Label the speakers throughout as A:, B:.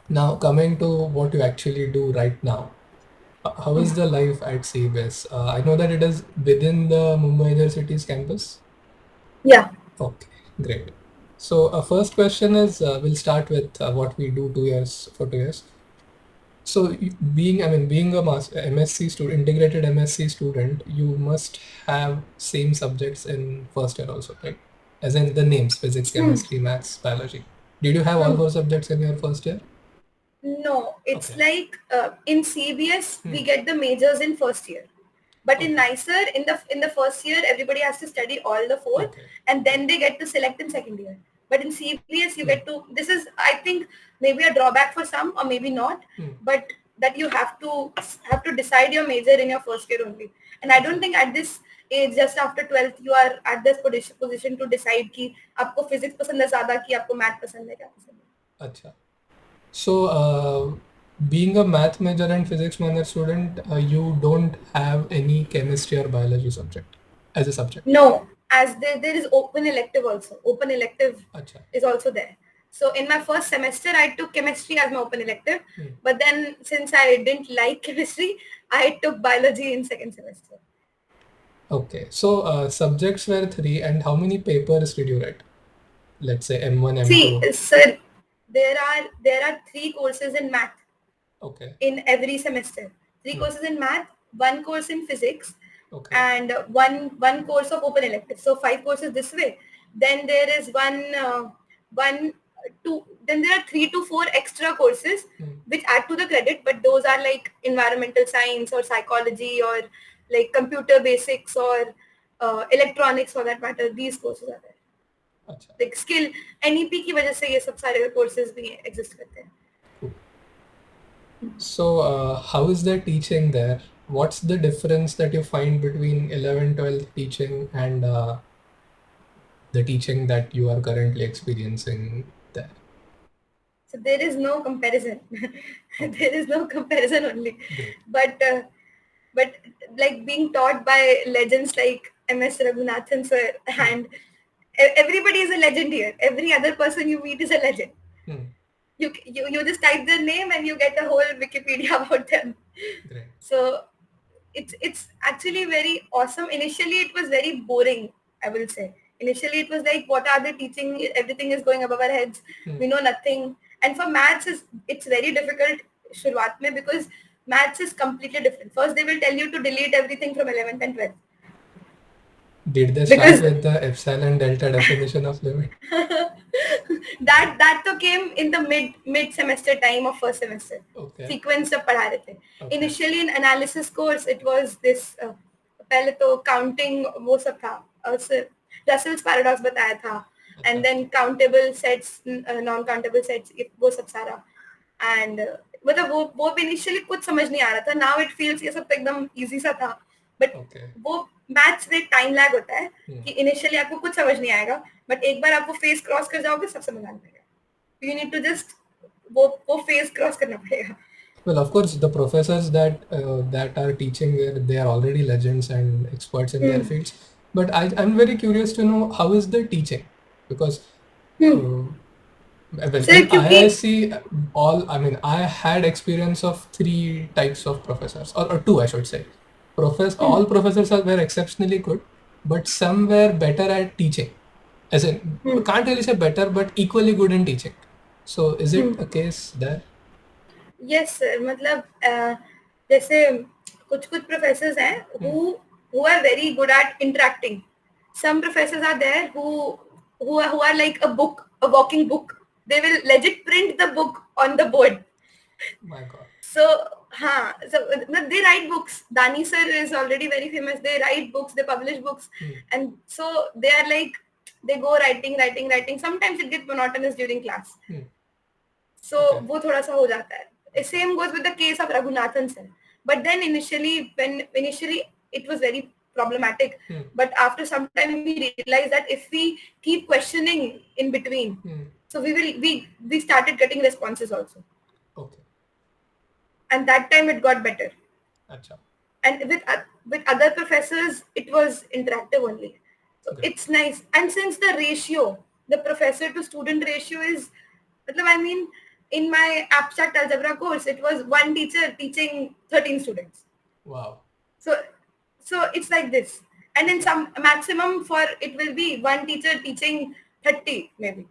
A: Now, coming to what you actually do right now, how is the life at CEBS? I know that it is within the Mumbai University's campus.
B: Yeah.
A: Okay, great. So, first question is we'll start with what we do 2 years for 2 years. So, being a MSc student, integrated MSc student, you must have same subjects in first year also, right? As in the names, physics,
B: Hmm.
A: chemistry, maths, biology. Did you have all
B: Hmm.
A: four subjects in your first year?
B: No, it's
A: Okay.
B: like in CBS we
A: Hmm.
B: get the majors in first year, but in
A: Okay.
B: NISER in the first year everybody has to study all the four,
A: Okay.
B: and then they get to select in second year. But in CBS you get
A: Hmm.
B: to. This is I think maybe a drawback for some or maybe not,
A: Hmm.
B: but that you have to decide your major in your first year only. And I don't
A: अच्छा.
B: think at this age just after 12th you are at this position to decide कि आपको physics पसंद है ज़्यादा कि आपको math पसंद है क्या पसंद है.
A: अच्छा. So, being a math major and physics minor student, you don't have any chemistry or biology subject as a subject.
B: No, as there is open elective also. Open elective
A: अच्छा.
B: is also there. So in my first semester, I took chemistry as my open elective.
A: Hmm.
B: But then since I didn't like chemistry, I took biology in second semester.
A: Okay. So, subjects were three, and how many papers did you write? Let's say M1,
B: See,
A: M2.
B: sir, there are three courses in math
A: Okay.
B: in every semester. Three
A: Hmm.
B: courses in math, one course in physics,
A: Okay.
B: and one course of open elective. So five courses this way. Then there is one two. Then there are 3 to 4 extra courses
A: Hmm.
B: which add to the credit, but those are like environmental science or psychology or like computer basics or electronics for that matter. These courses are there.
A: अच्छा.
B: Like skill NEP की वजह से ये सब सारे courses भी exist करते हैं.
A: Cool. So, how is the teaching there? What's the difference that you find between 11, 12 teaching and the teaching that you are currently experiencing there?
B: So there is no comparison.
A: Okay,
B: There is no comparison only.
A: great.
B: But but like being taught by legends like MS Raghunathan sir,
A: Hmm.
B: and everybody is a legend here. Every other person you meet is a legend.
A: Hmm.
B: You just type their name and you get a whole Wikipedia about them.
A: Great.
B: So it's actually very awesome. Initially it was very boring, I will say. Initially it was like, what are they teaching? Everything is going above our heads.
A: Hmm.
B: We know nothing. And for maths it's very difficult शुरुआत में, because maths is completely different. First they will tell you to delete everything from 11th and 12th.
A: Did they start
B: Because
A: with the epsilon delta definition of limit?
B: that तो came in the mid semester time of first semester.
A: Okay.
B: Sequence जब पढ़ा रहे थे.
A: Okay.
B: Initially in analysis course it was this पहले तो counting वो सब था, Russell's paradox बताया था,
A: अच्छा.
B: and then countable sets, non countable sets, वो सब सारा. And मतलब वो भी initially कुछ समझ नहीं आ रहा था. Now it feels ये सब तो एकदम easy सा था. But
A: Okay.
B: वो मैथ्स में टाइम लैग होता है
A: Hmm.
B: कि इनिशियली आपको कुछ समझ नहीं आएगा, बट एक बार आप वो फेज क्रॉस कर जाओगे सब समझ आने लगेगा. यू नीड टू जस्ट वो फेज क्रॉस करना पड़ेगा.
A: Well, of course, the professors that are teaching there, they are already legends and experts in their fields. But I'm very curious to know how is the teaching, because well,
B: sir
A: in
B: क्योंकि
A: IISc, I had experience of three types of professors, or two, I should say. All professors were exceptionally good, but some were better at teaching. As in, can't really say better, but equally good in teaching. So, is it a case there?
B: Yes sir, मतलब जैसे कुछ कुछ professors हैं
A: Hmm.
B: who are very good at interacting. Some professors are there who are like a book, a walking book. They will legit print the book on the board.
A: My God.
B: So, they write books. Dani sir is already very famous. They write books, they publish books,
A: Hmm.
B: and so they are like, they go writing, writing, writing. Sometimes it gets monotonous during class.
A: Hmm.
B: So
A: Okay.
B: वो थोड़ा सा हो जाता है.
A: Okay.
B: Same goes with the case of Raghunathan sir. But then initially it was very problematic.
A: Hmm.
B: But after some time we realized that if we keep questioning in between,
A: Hmm.
B: so we started getting responses also.
A: Okay.
B: And that time it got better.
A: Acha.
B: And with other professors it was interactive only, so
A: Great.
B: it's nice. And since the professor to student ratio is, I mean, in my abstract algebra course, it was one teacher teaching 13 students.
A: Wow.
B: So, so it's like this. And then some maximum for it will be one teacher teaching 30 maybe.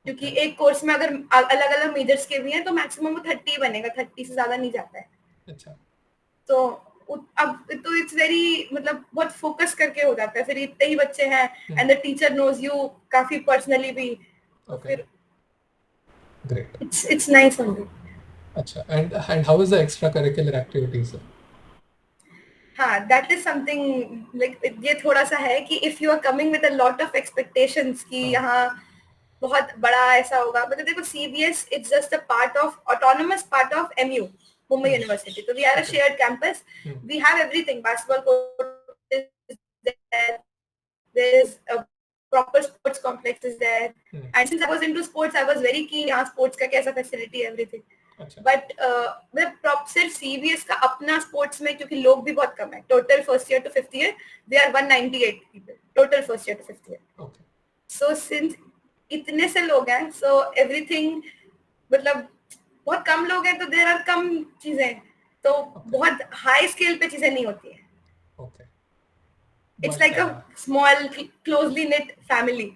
B: क्योंकि
A: Okay.
B: एक course में अगर अलग अलग measures के भी हैं तो मैक्सिमम वो 30 बनेगा, 30 से ज्यादा नहीं जाता है.
A: अच्छा.
B: तो अब तो इट्स वेरी मतलब बहुत फोकस करके हो जाता है, फिर इतने ही बच्चे हैं and the teacher knows you काफी पर्सनली भी, तो
A: Okay.
B: फिर
A: Great.
B: it's nice only.
A: अच्छा. And how is the extracurricular activities?
B: हाँ, that is something like ये थोड़ा सा है कि if you are coming with a lot of expectations कि यहाँ बहुत बड़ा ऐसा होगा, मतलब देखो CBS it's just a part of autonomous part of MU Mumbai University, so we are a shared campus. We have everything, basketball court is there, there is a proper sports complex is there, and since I was into sports I was very keen यहाँ sports का कैसा facility everything. But मतलब सिर्फ CBS का अपना sports में, क्योंकि लोग भी बहुत कम है, total first year to fifth year they are 198 people total first year to fifth year. So since इतने से लोग हैं, सो एवरीथिंग मतलब बहुत कम लोग हैं तो देर आर कम चीजें, तो बहुत हाई स्केल पे चीजें नहीं होती है. It's like a small closely knit family.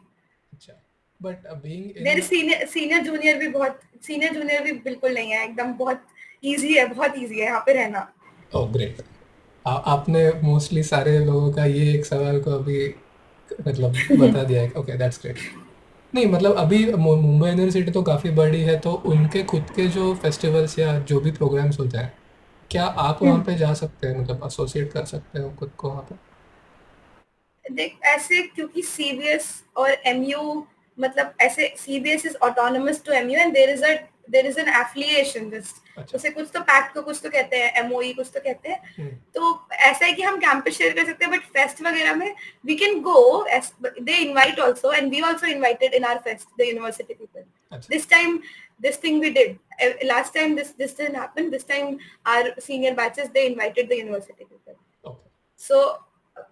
A: But being in
B: मेरे सीनियर जूनियर भी बहुत, सीनियर जूनियर भी बिल्कुल नहीं है, एकदम बहुत इजी है, बहुत इजी है यहाँ पे रहना.
A: Oh great. आपने मोस्टली सारे लोगों का ये एक सवाल को अभी मतलब बता दिया है. Okay that's great. नहीं मतलब अभी मुंबई यूनिवर्सिटी तो काफ़ी बड़ी है, तो उनके खुद के जो फेस्टिवल्स या जो भी प्रोग्राम्स होते हैं, क्या आप वहाँ पे जा सकते हैं, मतलब एसोसिएट कर सकते हो खुद को वहाँ पे?
B: देख ऐसे क्योंकि CBS और MU मतलब ऐसे CBS is autonomous to MU and there is an affiliation just, उसे कुछ तो पैक्ट को कुछ तो कहते हैं, MOE कुछ तो कहते हैं. तो ऐसा है कि हम कैंपस शेयर कर सकते हैं, बट फेस्ट वगैरह में we can go, they invite also and we also invited in our fest the university people. This time this thing we did, last time this didn't happen, this time our senior batches they invited the university people. So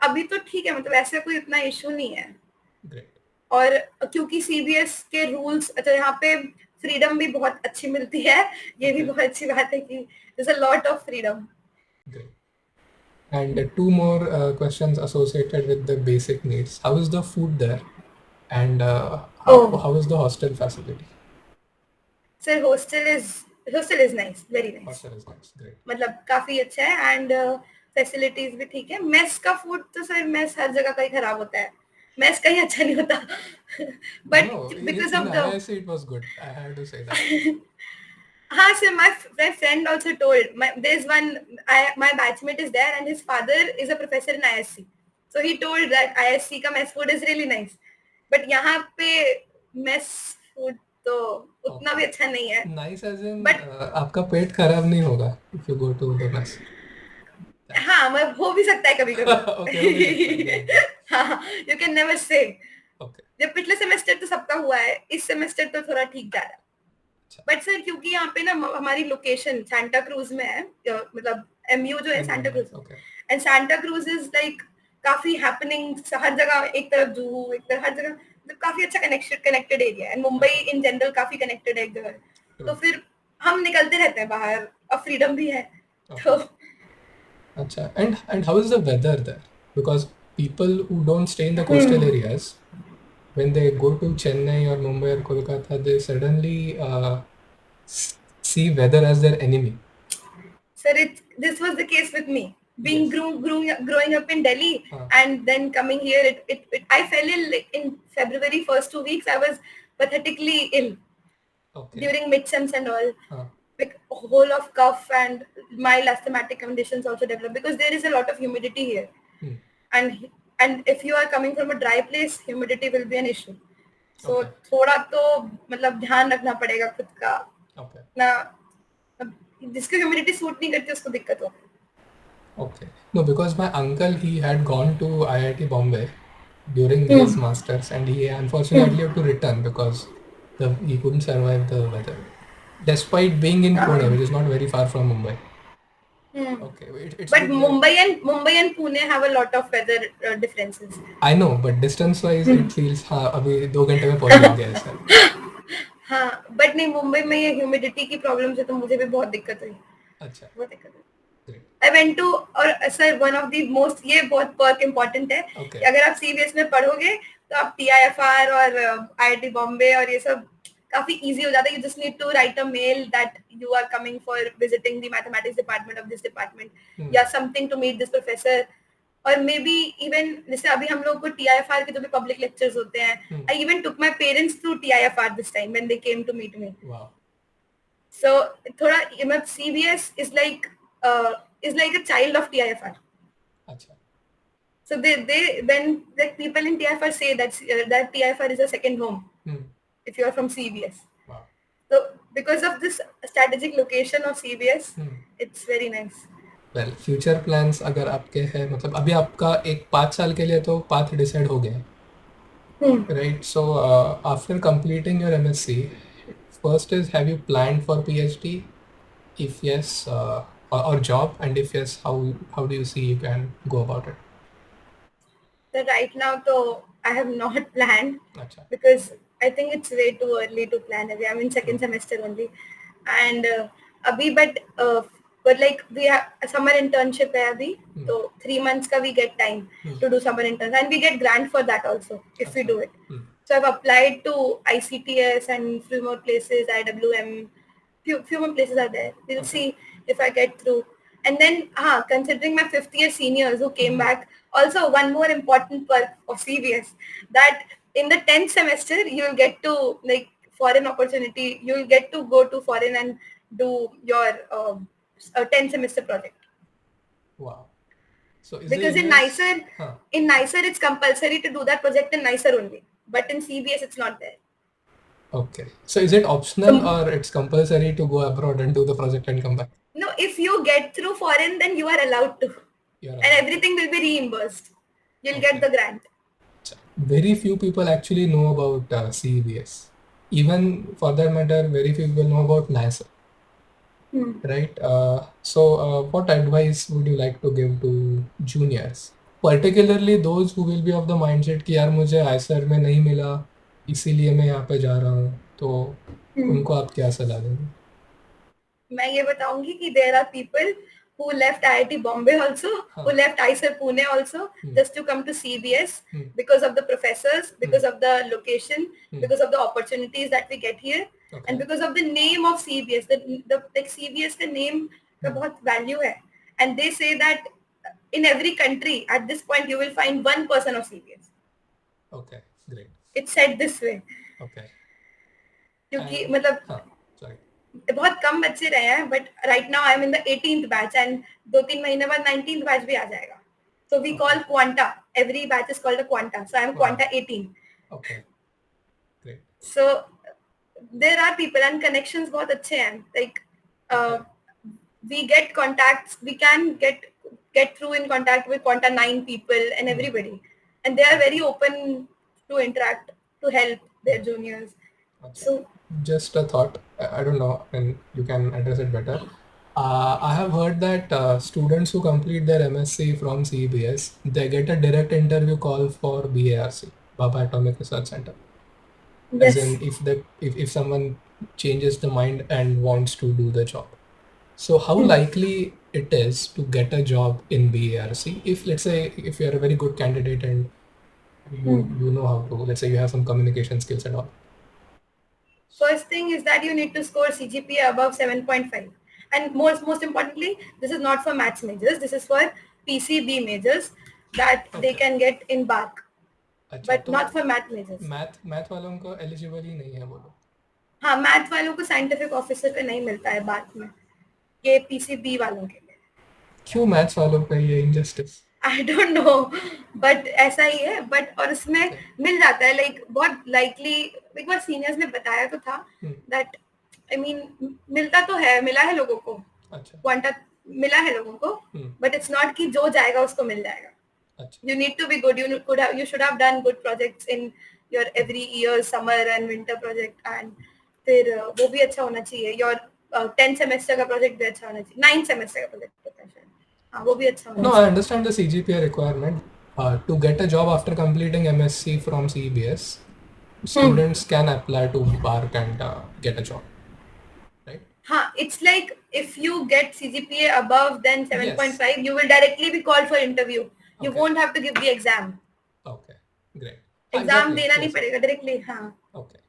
B: अभी तो ठीक है, मतलब ऐसा कोई इतना issue नहीं है. और क्योंकि CBS के रूल्स, अच्छा यहाँ पे फ्रीडम भी बहुत अच्छी मिलती है, ये भी बहुत अच्छी बात है कि there's a lot of freedom.
A: And two more questions associated with the basic needs. How is the food there? And how is the hostel facility?
B: Sir, hostel is nice, very nice.
A: Hostel is nice, great.
B: मतलब काफी अच्छा है and facilities भी ठीक है. Mess का food तो sir mess हर जगह का ही खराब होता है, मेस कहीं अच्छा नहीं होता. But because of the
A: IISc it was good, I have to say that.
B: हाँ sir, my friend also told, there's one my batchmate is there and his father is a professor in IISc, so he told that IISc का mess food is really nice, but यहाँ पे mess food तो उतना भी अच्छा नहीं है.
A: Nice as in आपका पेट खराब नहीं होगा if you go to the mess.
B: हाँ मैं हो भी सकता है कभी कभी. हाँ, you can never say. जब पिछले सेमेस्टर तो सबका हुआ है, इस सेमेस्टर तो थोड़ा ठीक जा रहा है. बट सर क्योंकि यहाँ पे ना हमारी लोकेशन सांता क्रूज में है, मतलब MU जो है Santa cruise, and Santa cruise is like काफी हैपनिंग, हर जगह एक तरफ जूहू, एक तरफ हर जगह, मतलब काफी अच्छा कनेक्टेड एरिया है. मुंबई इन जनरल काफी कनेक्टेड है एक जगह, तो फिर हम निकलते रहते हैं बाहर, अब फ्रीडम भी है. तो
A: अच्छा. And how is the weather there? Because people who don't stay in the coastal areas, when they go to Chennai or Mumbai or Kolkata, they suddenly see weather as their enemy.
B: Sir, this was the case with me. Being growing up in Delhi and then coming here, I fell ill in February first 2 weeks. I was pathetically ill during midterms and all. Like a whole of cough and mild asthmatic conditions also develop because there is a lot of humidity here. And if you are coming from a dry place, humidity will be an issue. So थोड़ा तो मतलब ध्यान रखना पड़ेगा खुद का ना, जिसको ह्यूमिडिटी सूट नहीं करती उसको दिक्कत हो.
A: Okay. No, because my uncle, he had gone to IIT Bombay during his masters, and he unfortunately had to return because he couldn't survive the weather, despite being in Pune, which is not very far from Mumbai. Okay, it's
B: but Mumbai and Pune have a lot of weather differences.
A: I know, but distance-wise, it feels अभी 2 घंटे में पहुंच जाएंगे ऐसा.
B: हाँ but नहीं, मुंबई में ये ह्यूमिडिटी की प्रॉब्लम से तो मुझे भी बहुत दिक्कत हुई,
A: अच्छा,
B: बहुत दिक्कत हुई।
A: ग्रेट,
B: आई वेंट टू, और sir one of the most, ये बहुत पर्क इम्पोर्टेंट है
A: ओके,
B: कि अगर आप सीबीएस में पढ़ोगे तो आप टीआईएफआर और आईआईटी बॉम्बे और ये सब काफी इजी हो जाता है. You just need to write a mail that you are coming for visiting the mathematics department of this department या something to meet this professor. और मे बी इवन जैसे अभी हम लोग को टीआईएफआर के जो भी पब्लिक लेक्चर्स होते हैं, I even took my parents through TIFR this time when they came to meet me.
A: वाह,
B: So थोड़ा मतलब CBS is like a child of TIFR.
A: अच्छा,
B: So they when like people in TIFR say that TIFR is a second home if you are from CBS.
A: वाह,
B: So because of this strategic location of CBS, it's very nice.
A: Well future plans अगर आपके हैं, मतलब अभी आपका एक 5 साल के लिए तो पाथ डिसाइड हो गया है, right? So after completing your MSc, first is, have you planned for PhD? If yes, or job, and if yes, how do you see you can go about it?
B: So right now, though, I have not planned
A: अच्छा,
B: because I think it's way too early to plan. I'm in second semester only, and but like we have a summer internship hai abhi, so 3 months ka we get time to do summer interns, and we get grant for that also if we
A: अच्छा,
B: do it. So I've applied to ICTS and few more places, IWM, few more places are there. We'll
A: Okay.
B: see if I get through. And then, considering my fifth year seniors who came back, also one more important perk of CBS, that in the 10th semester you'll get to like foreign opportunity. You'll get to go to foreign and do your 10th semester project.
A: wow. So is
B: Because
A: the
B: in
A: US?
B: NISER,
A: Huh.
B: in NISER it's compulsory to do that project in NISER only, but in CBS it's not there.
A: Okay. So is it optional
B: So
A: or it's compulsory to go abroad and do the project and come back?
B: no, if you get through foreign, then you are allowed to,
A: You're
B: and
A: allowed to.
B: everything will be reimbursed. You'll
A: Okay.
B: get the grant.
A: Very few people actually know about CEBS. Even for that matter, very few people know about NISER, right? So what advice would you like to give to juniors? Particularly those who will be of the mindset कि यार मुझे IISER में नहीं मिला, इसीलिए मैं यहाँ पे जा रहा हूँ, तो उनको आप क्या सलाह देंगे?
B: मैं ये बताऊंगी कि there are people who left IIT Bombay also, who left IISER Pune also, just to come to CBS because of the professors, because of the location, because of the opportunities that we get here, and because of the name of CBS. The like CBS का name का बहुत value है, and they say that in every country at this point you will find one person of CBS.
A: Okay, great.
B: It's said this way.
A: Okay.
B: क्योंकि
A: And
B: मतलब
A: sorry.
B: बहुत कम बच्चे रहे हैं, but right now I am in the 18th batch and 2-3 महीने बाद 19th batch भी आ जाएगा. So we call Quanta. Every batch is called a Quanta. So I am Quanta 18.
A: Okay, great.
B: So there are people and connections बहुत अच्छे हैं. Like we get contacts. We can get through in contact with Quanta 9 people and everybody, and they are very open to interact, to help their juniors. So
A: Just a thought. I don't know, and you can address it better. I have heard that students who complete their MSc from CEBS, they get a direct interview call for BARC, Baba Atomic Research Center. As in, if someone changes the mind and wants to do the job. So how likely it is to get a job in BARC if, let's say, if you are a very good candidate and you know how to, let's say you have some communication skills and all.
B: First thing is that you need to score CGPA above 7.5. And most importantly, this is not for maths majors. This is for PCB majors that they can get in BARC.
A: अच्छा,
B: But
A: तो
B: not for math majors.
A: Math वालों को eligible ही नहीं है वो लोग.
B: हाँ, math वालों को साइंटिफिक ऑफिसर पे नहीं मिलता है BARC में. ये PCB वालों के लिए.
A: क्यों मैथ्स वालों पे ये injustice?
B: I don't know, but ऐसा ही है. बट और उसमें मिल जाता है, लाइक बहुत लाइकली. एक बार सीनियर्स ने बताया तो था दैट आई मीन मिलता तो है, मिला है लोगों को.
A: अच्छा,
B: क्वांटा मिला है लोगों को, बट इट्स नॉट कि जो जाएगा उसको मिल जाएगा.
A: अच्छा,
B: You need to be good. You should have done good projects in your every year summer and winter project, and फिर वो भी अच्छा होना चाहिए. Your 10th semester का project भी अच्छा होना चाहिए. 9th semester का project होता है शायद. हाँ, वो भी अच्छा होना
A: no, I
B: चाहिए.
A: understand the CGPA requirement to get a job after completing MSc from CEBS. students can apply to BARC and get a job, right?
B: It's like if you get CGPA above then
A: Yes.
B: 7.5, you will directly be called for interview. You
A: Okay.
B: won't have to give the exam.
A: Okay. Great.
B: Exam
A: Exactly.
B: देना नहीं
A: Yes.
B: पड़ेगा directly. हाँ.
A: Okay.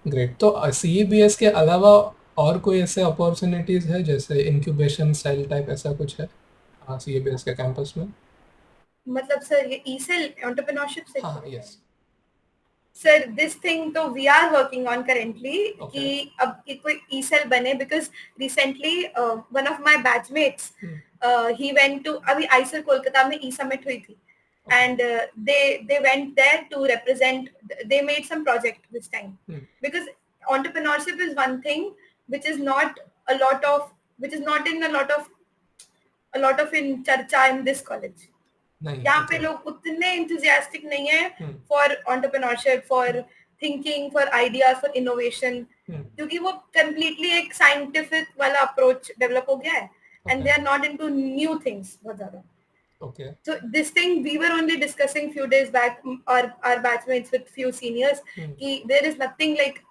A: Great. तो CEBS के अलावा और कोई ऐसे अपॉर्चुनिटीज है जैसे इंक्यूबेशन सेल टाइप ऐसा कुछ है CEBS के कैंपस में?
B: मतलब सर ये ई-सेल एंटरप्रेन्योरशिप से.
A: हाँ. यस.
B: सर दिस थिंग तो we are working on currently कि अब कोई ई-सेल बने because recently one of my batchmates ही वेंट टू अभी आईसर कोलकाता में ई समिट हुई थी. And they went there to represent. They made some project this time because entrepreneurship is one thing which is not a lot of which is not in a lot of in charcha in this college. यहाँ पे लोग उतने enthusiastic नहीं है for entrepreneurship, for thinking, for ideas, for innovation, क्योंकि वो completely एक scientific वाला approach develop हो गया है and they are not into new things बहुत ज़्यादा.
A: Okay.
B: So this thing we were only discussing few days back, our batchmates with few seniors, कि there is nothing like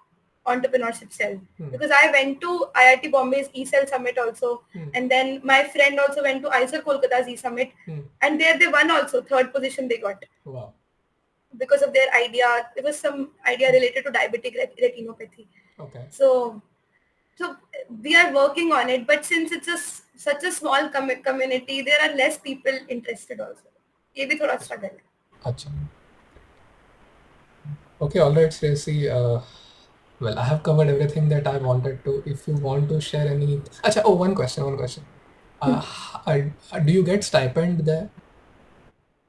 B: entrepreneurship cell because I went to IIT Bombay's e-cell summit also, and then my friend also went to IISER Kolkata's e-summit, and there they won also, third position they got.
A: Wow.
B: Because of their idea. It was some idea related to diabetic retinopathy.
A: Okay.
B: So we are working on it, but since it's such a small community, there are less people interested also. ये भी थोड़ा struggle है.
A: अच्छा. Okay, all right, Shreyasee. Well, I have covered everything that I wanted to. If you want to share any... Acha, oh, one question. Do you get stipend there?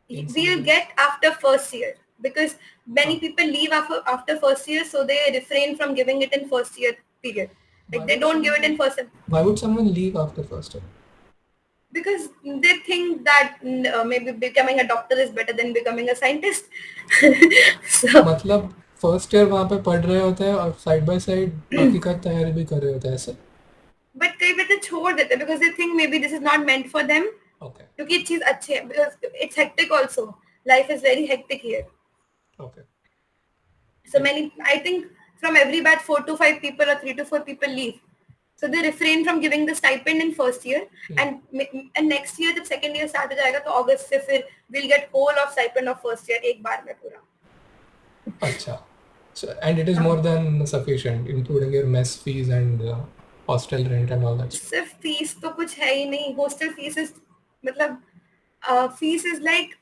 B: We'll get after first year because many people leave after first year, so they refrain from giving it in first year period. Like they don't give it in first year.
A: Why would someone leave after first year?
B: Because they think that maybe becoming a doctor is better than becoming a scientist. So,
A: मतलब first year वहाँ पे पढ़ रहे होते हैं और side by side बाकी का तैयारी भी कर रहे होते हैं ऐसे.
B: But कई बच्चे छोड़ देते हैं because they think maybe this is not meant for them.
A: Okay.
B: क्योंकि ये चीज अच्छी है because it's hectic also. Life is very hectic here.
A: Okay.
B: So many, I think from every batch 4 to 5 people or 3 to 4 people leave. So they refrain from giving the stipend in first year, and next year जब second year start हो जाएगा तो August से फिर we'll get whole of stipend of first year एक बार में पूरा.
A: अच्छा. So and it is more than sufficient, including your mess fees and hostel rent and all that.
B: सिर्फ fees तो कुछ है ही नहीं. Hostel fees is मतलब fees is like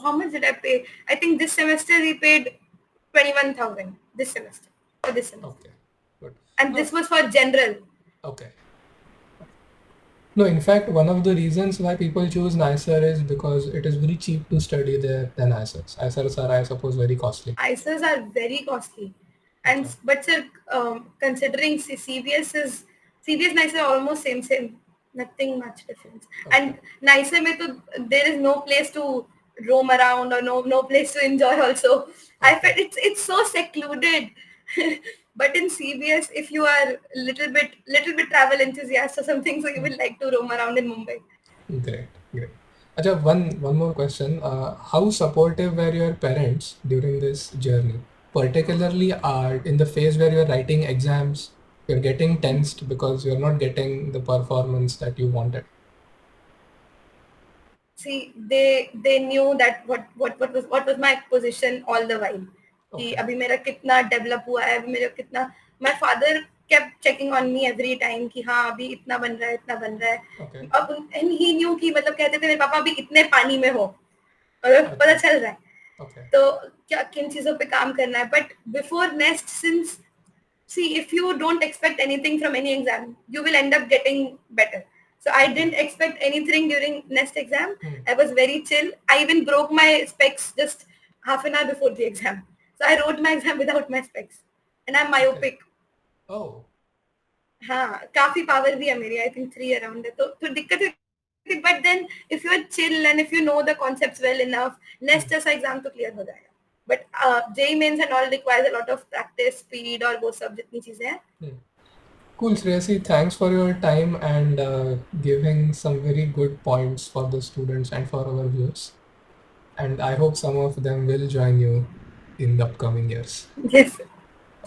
B: how much did I pay? I think this semester we paid 21,000 this semester for this semester.
A: Okay, good.
B: And this was for general.
A: Okay. No, in fact, one of the reasons why people choose NISER is because it is very cheap to study there than IISERs. IISERs are, I suppose, very costly.
B: IISERs are very costly. And
A: Okay.
B: but sir, considering CBS NISER are almost same. Nothing much difference.
A: Okay.
B: And NISER mein to there is no place to roam around or no place to enjoy also. I felt it's so secluded. But in CBS, if you are little bit travel enthusiast or something, so you will like to roam around in Mumbai.
A: Great. Acha, one more question. How supportive were your parents during this journey? Particularly in the phase where you're writing exams, you're getting tensed because you're not getting the performance that you wanted.
B: See, they knew that what was my position all the while. कि अभी मेरा कितना develop हुआ है, अभी मेरा कितना. My father kept checking on me every time कि हाँ अभी इतना बन रहा है. अब and he knew कि मतलब कहते थे मेरे पापा अभी इतने पानी में हो और पता चल रहा है. तो क्या किन चीजों पे काम करना है. But before Nest, since see if you don't expect anything from any exam, you will end up getting better. So I didn't expect anything during Nest exam. I was very chill. I even broke my specs just half an hour before the exam. So I wrote my exam without my specs, and I'm myopic.
A: Oh.
B: हाँ, काफी power भी है मेरी. I think 3 around है. तो दिक्कत है. But then if you're chill and if you know the concepts well enough, Nest जैसा exam तो clear हो जाएगा. But JEE mains and all requires a lot of practice, speed और वो सब जितनी चीजें हैं.
A: Cool, Shreyasee. Thanks for your time and giving some very good points for the students and for our viewers. And I hope some of them will join you in the upcoming years.
B: Yes, sir.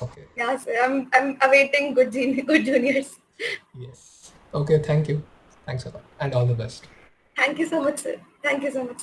A: Okay.
B: Yeah, sir. I'm awaiting good juniors.
A: Yes. Okay. Thank you. Thanks a lot, and all the best.
B: Thank you so much, sir. Thank you so much.